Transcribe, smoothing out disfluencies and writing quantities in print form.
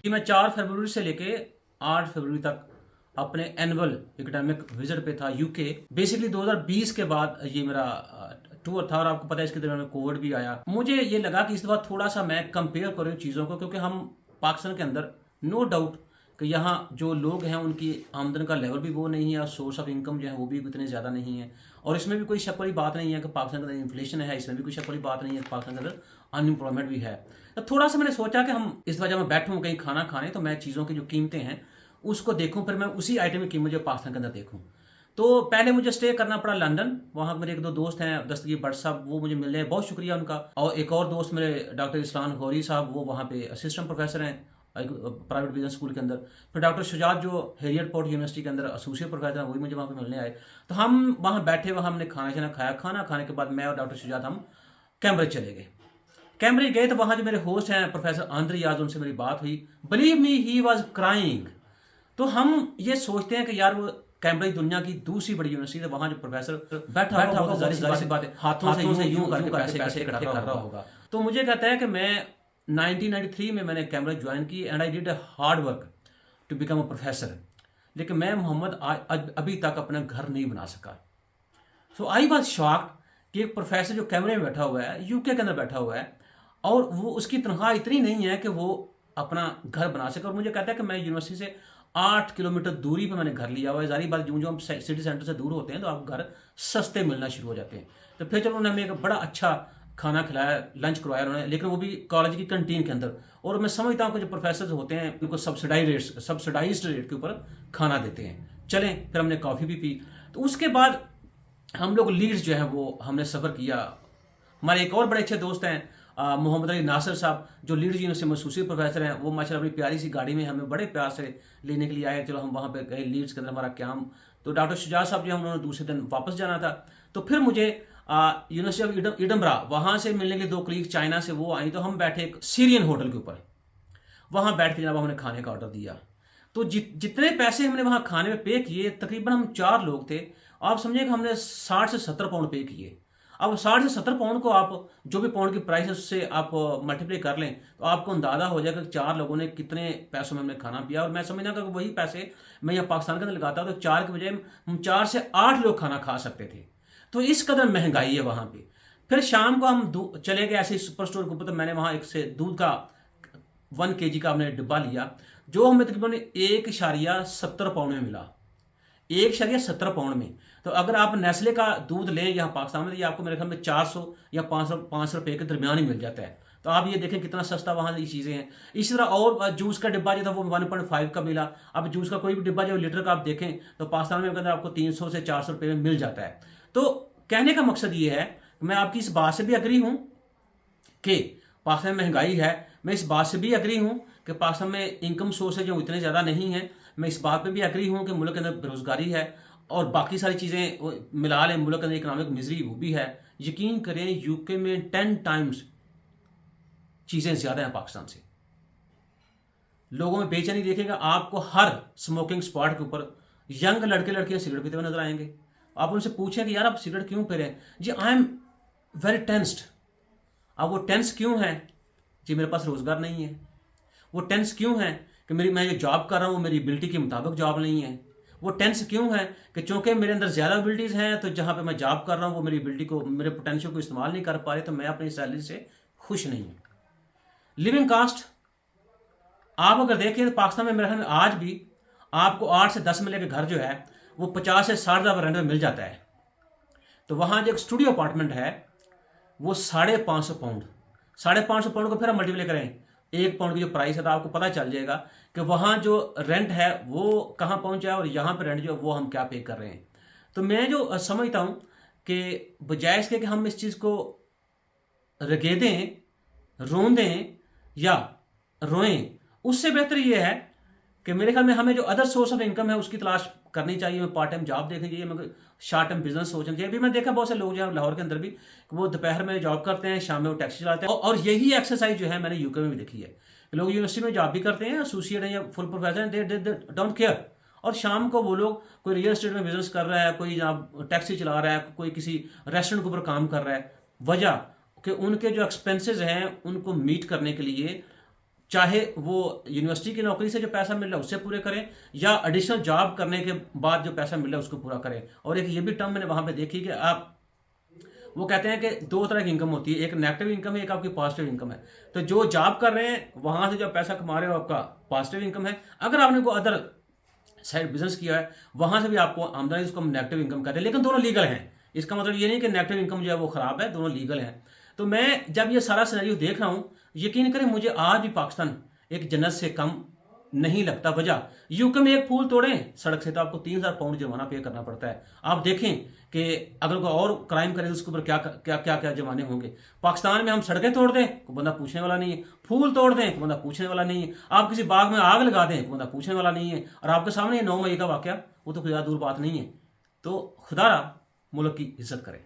कि मैं 4 फरवरी से लेके 8 फरवरी तक अपने एनुअल एकेडमिक विजिट पे था यूके। बेसिकली 2020 के बाद ये मेरा टूर था और आपको पता है इसके दौरान में कोविड भी आया। मुझे ये लगा कि इस बार थोड़ा सा मैं कंपेयर करूँ चीज़ों को, क्योंकि हम पाकिस्तान के अंदर नो डाउट कि यहाँ जो लोग हैं उनकी आमदन का लेवल भी वो नहीं है और सोर्स ऑफ इनकम जो है वो भी इतने ज़्यादा नहीं है। और इसमें भी कोई शक वाली बात नहीं है कि पाकिस्तान के अंदर इन्फ्लेशन है, इसमें भी कोई शक वाली बात नहीं है कि पाकिस्तान के अंदर अनएम्प्लॉयमेंट भी है। तो थोड़ा सा मैंने सोचा कि हम इस वजह मैं बैठूँ कहीं खाना खाने तो मैं चीज़ों की जो कीमतें हैं उसको देखूं, फिर मैं उसी आइटम की कीमत जो पाकिस्तान के अंदर देखूं। तो पहले मुझे स्टे करना पड़ा लंदन। वहाँ मेरे एक दो दोस्त हैं, दस्तगीर भट्ट साहब, वो मुझे मिल रहे हैं, बहुत शुक्रिया उनका। और एक और दोस्त मेरे डॉक्टर इस्लान गौरी साहब, वो वहाँ पे असिस्टेंट प्रोफेसर हैं प्राइवेट बिजनेस स्कूल के अंदर। फिर डॉक्टर शुजात जो हैरियट पोर्ट यूनिवर्सिटी के अंदर एसोसिएट प्रोफेसर हैं, वही मुझे वहाँ पे मिलने आए। तो हम वहाँ बैठे, वहाँ हमने खाना शाना खाया। खाना खाने के बाद मैं और डॉक्टर शुजात हम कैम्ब्रिज चले गए। कैम्ब्रिज गए तो वहाँ जो मेरे होस्ट हैं प्रोफेसर आंद्र याज, उनसे मेरी बात हुई। Believe me, he was crying. तो हम ये सोचते हैं कि यार वो कैम्ब्रिज दुनिया की दूसरी बड़ी यूनिवर्सिटी है, वहाँ जो प्रोफेसर बैठा होगा जाहिर सी बात है हाथों से यूं करके पैसे इकट्ठे कर रहा होगा। तो मुझे कहता है कि मैं 1993 में मैंने कैम्ब्रिज ज्वाइन की and I did a hard work to become a professor, लेकिन मैं मोहम्मद अभी तक अपना घर नहीं बना सका। सो आई वॉज शॉक्ड कि एक प्रोफेसर जो कैमरे में बैठा हुआ है, यूके के अंदर बैठा हुआ है, और वो उसकी तनख्वाह इतनी नहीं है कि वो अपना घर बना सके। और मुझे कहता है कि मैं यूनिवर्सिटी से 8 किलोमीटर दूरी पर मैंने घर लिया हुआ है। जारी बात, जो हम सिटी सेंटर से दूर होते हैं तो आपको घर सस्ते मिलना शुरू हो जाते हैं। तो फिर चलो उन्होंने हमें एक बड़ा अच्छा खाना खिलाया, लंच करवाया उन्होंने, लेकिन वो भी कॉलेज की कैंटीन के अंदर। और मैं समझता हूँ कि जो प्रोफेसर होते हैं उनको सब्सिडाइज्ड रेट के ऊपर खाना देते हैं। चलें, फिर हमने कॉफ़ी भी पी। तो उसके बाद हम लोग लीड्स जो है वो हमने सफ़र किया। हमारे एक और बड़े अच्छे दोस्त हैं मोहम्मद अली नासिर साहब, जो लीड्स यूनिवर्सिटी में एसोसिएट प्रोफेसर हैं। वो माशाल्लाह अपनी प्यारी सी गाड़ी में हमें बड़े प्यार से लेने के लिए आए। चलो हम वहाँ पे गए लीड्स के अंदर, हमारा क्याम। तो डॉक्टर शुजात साहब जो है उन्होंने दूसरे दिन वापस जाना था। तो फिर मुझे यूनिवर्सिटी ऑफ इडनबरा वहाँ से मिलने के 2 कलीग चाइना से वो आई। तो हम बैठे एक सीरियन होटल के ऊपर, वहाँ बैठ के जनाब हमने खाने का ऑर्डर दिया। तो जितने पैसे हमने वहाँ खाने में पे किए, तकरीबन हम 4 लोग थे, आप समझिए कि हमने 60 से 70 पाउंड पे किए। अब 60 से 70 पाउंड को आप जो भी पाउंड की प्राइस है उससे आप मल्टीप्लाई कर लें तो आपको अंदाजा हो जाएगा कि 4 लोगों ने कितने पैसों में हमने खाना पिया। और मैं समझना कि वही पैसे मैं यहाँ पाकिस्तान के अंदर लगाता तो 4 के बजाय हम 4 से 8 लोग खाना खा सकते थे। तो इस कदर महंगाई है वहाँ पे। फिर शाम को हम चले गए ऐसे सुपर स्टोर के ऊपर। तो मैंने वहाँ एक से दूध का 1 kg का हमने डिब्बा लिया, जो हमें तकरीबन 1.70 पाउंड में मिला। 1.70 पाउंड में। तो अगर आप नेस्ले का दूध लें यहाँ पाकिस्तान में, ये आपको मेरे ख्याल में 400 या 500 रुपये के दरमियान ही मिल जाता है। तो आप ये देखें कितना सस्ता वहाँ ये चीज़ें हैं। इसी तरह और जूस का डिब्बा जो था वो 1.5 का मिला। अब जूस का कोई भी डिब्बा जो लीटर का आप देखें तो पाकिस्तान में अगर आपको 300 से 400 रुपये में मिल जाता है। तो कहने का मकसद ये है, मैं आपकी इस बात से भी अग्री हूँ कि पाकिस्तान में महंगाई है। मैं इस बात से भी अग्री हूँ कि पाकिस्तान में इनकम सोर्सेज जो इतने ज़्यादा नहीं है। मैं इस बात पे भी अग्री हूँ कि मुल्क के अंदर बेरोजगारी है और बाकी सारी चीज़ें मिला लें, मुल्क के अंदर इकोनॉमिक मिजरी वो भी है। यकीन करें यूके में 10 टाइम्स चीज़ें ज़्यादा हैं पाकिस्तान से। लोगों में बेचैनी देखेगा आपको, हर स्मोकिंग स्पॉट के ऊपर यंग लड़के लड़कियां सिगरेट पीते हुए नजर आएंगे। आप उनसे पूछें कि यार आप सिगरेट क्यों पी रहे हैं? जी आई एम वेरी टेंस्ड। अब वो टेंस क्यों है? जी मेरे पास रोजगार नहीं है। वो टेंस क्यों है कि मैं जो जॉब कर रहा हूँ मेरी एबिलिटी के मुताबिक जॉब नहीं है। वो टेंस क्यों है कि चूंकि मेरे अंदर ज़्यादा एबिलिटीज़ हैं तो जहाँ पे मैं जॉब कर रहा हूँ वो मेरी एबिलिटी को, मेरे पोटेंशियल को इस्तेमाल नहीं कर पा रहे, तो मैं अपनी सैलरी से खुश नहीं हूँ। लिविंग कास्ट आप अगर देखिए तो पाकिस्तान में मेरे ख्याल में आज भी आपको 8 से 10 मिले के घर जो है वो 50 से 60,000 रेंट में मिल जाता है। तो वहाँ जो एक स्टूडियो अपार्टमेंट है वो 550 पाउंड, 550 पाउंड को फिर हम मल्टीप्लाई करें 1 पाउंड की जो प्राइस है तो आपको पता चल जाएगा कि वहाँ जो रेंट है वो कहाँ पहुँचा है और यहाँ पे रेंट जो है वो हम क्या पे कर रहे हैं। तो मैं जो समझता हूँ कि बजाय इसके कि हम इस चीज़ को रगेदें, रोंदें या रोएं, उससे बेहतर ये है कि मेरे ख्याल में हमें जो अदर सोर्स ऑफ इनकम है उसकी तलाश करनी चाहिए। मैं पार्ट टाइम जॉब देखनी चाहिए, मैं शॉर्ट टर्म बिजनेस सोचना चाहिए। अभी मैं देखा बहुत से लोग जो है लाहौर के अंदर भी वो दोपहर में जॉब करते हैं, शाम में वो टैक्सी चलाते हैं। और यही एक्सरसाइज जो है मैंने यूके में भी देखी है। लोग यूनिवर्सिटी में जॉब भी करते हैं, एसोसिएट हैं या फुल प्रोफेसर हैं, दे डोंट केयर। और शाम को वो लोग कोई रियल एस्टेट में बिजनेस कर रहा है, कोई जहाँ टैक्सी चला रहा है, कोई किसी रेस्टोरेंट के ऊपर काम कर रहा है। वजह कि उनके जो एक्सपेंसेस हैं उनको मीट करने के लिए चाहे वो यूनिवर्सिटी की नौकरी से जो पैसा मिल रहा है उससे पूरे करें, या एडिशनल जॉब करने के बाद जो पैसा मिल रहा है उसको पूरा करें। और एक ये भी टर्म मैंने वहां पे देखी कि आप, वो कहते हैं कि दो तरह की इनकम होती है, एक नेगेटिव इनकम है, एक आपकी पॉजिटिव इनकम है। तो जो जॉब कर रहे हैं वहां से जो पैसा कमा रहे हो आपका पॉजिटिव इनकम है। अगर आपने कोई अदर साइड बिजनेस किया है वहां से भी आपको आमदनी, उसको हम नेगेटिव इनकम कहते हैं, लेकिन दोनों लीगल हैं। इसका मतलब ये नहीं कि नेगेटिव इनकम जो है वो खराब है, दोनों लीगल हैं। तो मैं जब ये सारा सिनेरियो देख रहा हूं, यकीन करें मुझे आज भी पाकिस्तान एक जन्नत से कम नहीं लगता। वजह, यूके में एक फूल तोड़ें सड़क से तो आपको 3,000 पाउंड जुर्माना पे करना पड़ता है। आप देखें कि अगर कोई और क्राइम करे तो उसके ऊपर क्या क्या क्या क्या जुर्माने होंगे। पाकिस्तान में हम सड़कें तोड़ दें कोई बंदा पूछने वाला नहीं है, फूल तोड़ दें कोई बंदा पूछने वाला नहीं है, आप किसी बाग में आग लगा दें कोई बंदा पूछने वाला नहीं है। और आपके सामने 9 मई का वाकया, वो तो कोई ज़्यादा दूर बात नहीं है। तो खुदा मुल्क की इज्जत करे।